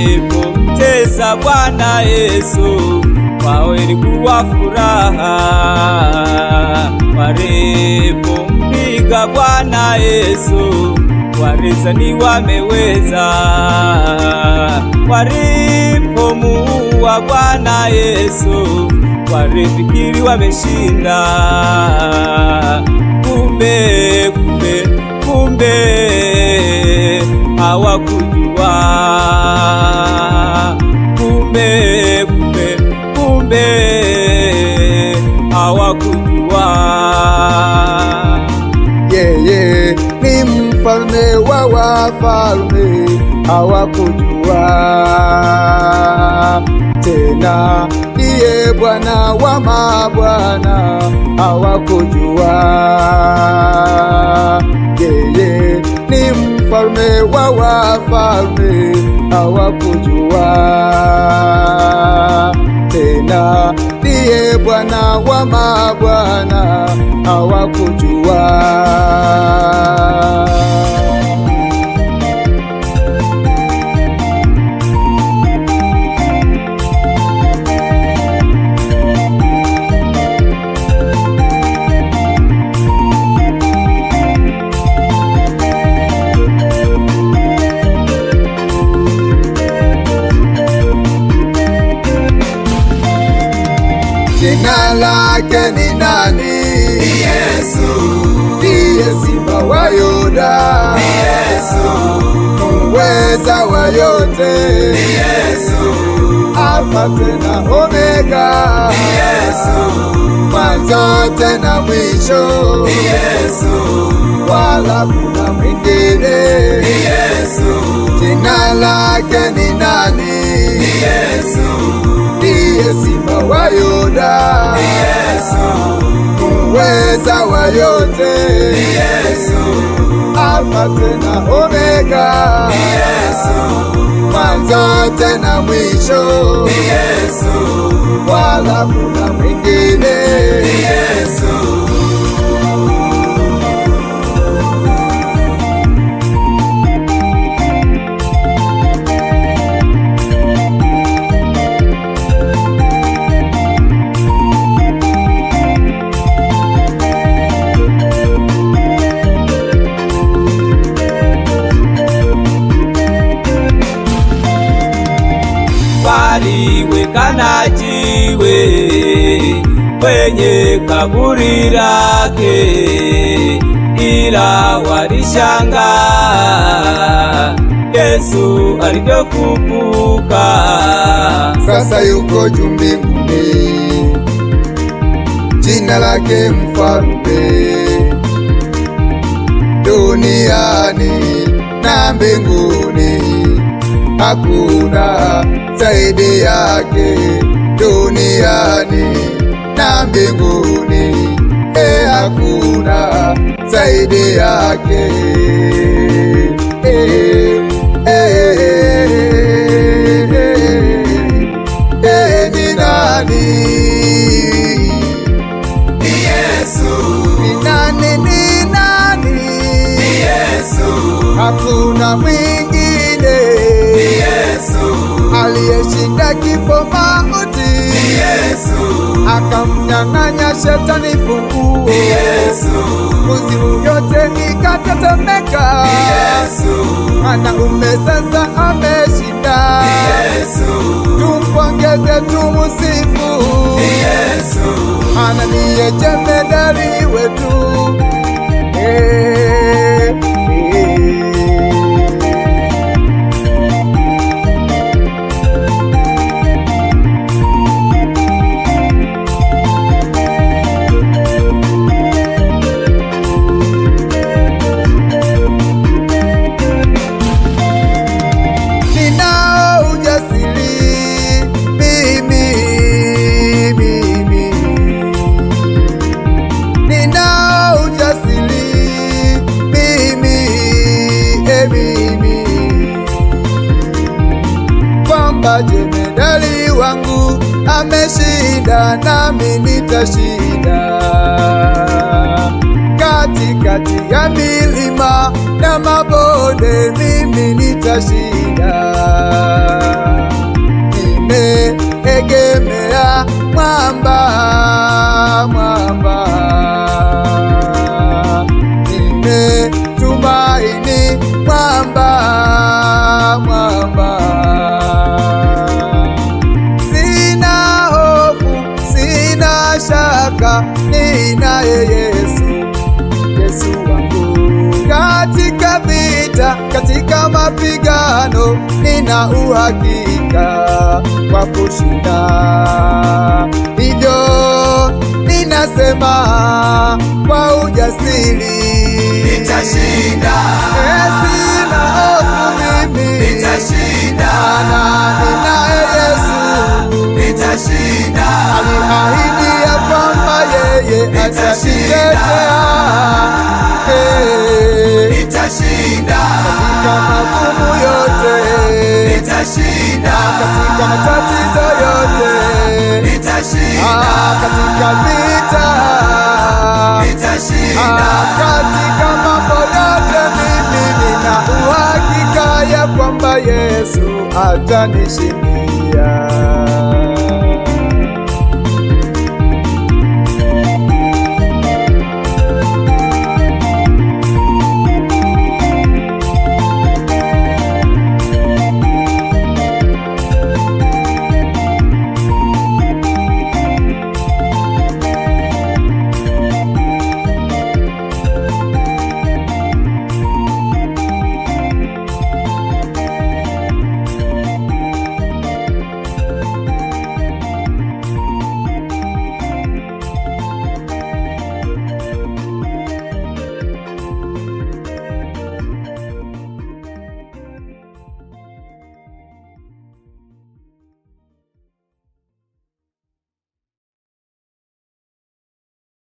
walipomtesa Bwana Yesu, kwao ilikuwa furaha. Walipompiga Bwana Yesu, walizani wameweza. Walipomuua Bwana Yesu, walifikiri wameshinda. Kumbe hawakujua. Kumbe hawakujua. Yeye ni mfalme wa wafalme, hawakujua. Tena ndiye Bwana wa mabwana, hawakujua. Yeye ni mfalme wa wafalme, hawakujua. Tena ndiye Bwana wa mabwana, hawakujua. Jina lake ni nani? Ni Yesu. Ndiye Simba wa Yuda. Ni Yesu. Muweza wa yote. Ni Yesu. Alfa tena Omega. Ni Yesu. Mwanzo tena mwisho. Ni Yesu. Wala kuna mwingine. Ni Yesu. Jina lake ni nani? Ni Yesu. Ndiye Simba wa Yuda. Ni Yesu. Muweza wa yote. Ni Yesu. Alfa tena Omega. Ni Yesu. Mwanzo tena mwisho. Ni Yesu. Wala kuna mwingine. Ni Yesu. Waliweka jiwe kwenye kaburi lake, ila walishangaa Yesu alivyofufuka. Sasa yuko juu mbinguni, jina lake Mfalme. Duniani na mbinguni hakuna zaidi yake. Duniani na mbinguni, hakuna zaidi yake. Ni nani? Ni Yesu. Ni nani? Ni nani? Ni Yesu. Hakuna mwingine. Ni Yesu. Aliyeshinda kifo mauti. Ni Yesu. Akamnyang'anya shetani funguo. Ni Yesu. Kuzimu yote ikatetemeka. Ni Yesu. Mwanaume sasa ameshinda. Ni Yesu. Tumpongeze, tumusifu. Ni Yesu. Maana ndiye jemedari wetu. Ninao ujasiri mimi. Ninao ujasiri mimi, kwamba jemedali wangu ameshinda, nami nitashinda. Katikati ya milima na mabonde mimi nitashinda. Nimeegemea mwamba, mwamba, nimetumaini mwamba, mwamba. Sina hofu, sina shaka, ninaye Yesu, Yesu wangu. Katika vita, katika mapigano, nina uhakika wa kushinda. Hivyo ninasema kwa ujasiri, nitashinda. Sina hofu mimi, nitashinda. Maana ninaye Yesu, nitashinda. aliahidi ya kwamba yeye atanitetea. Nitashinda katika magumu yote, nitashinda katika matatizo yote, nitashinda katika vita, nitashinda katika mambo yote. Mimi nina uhakika ya kwamba Yesu atanishindia.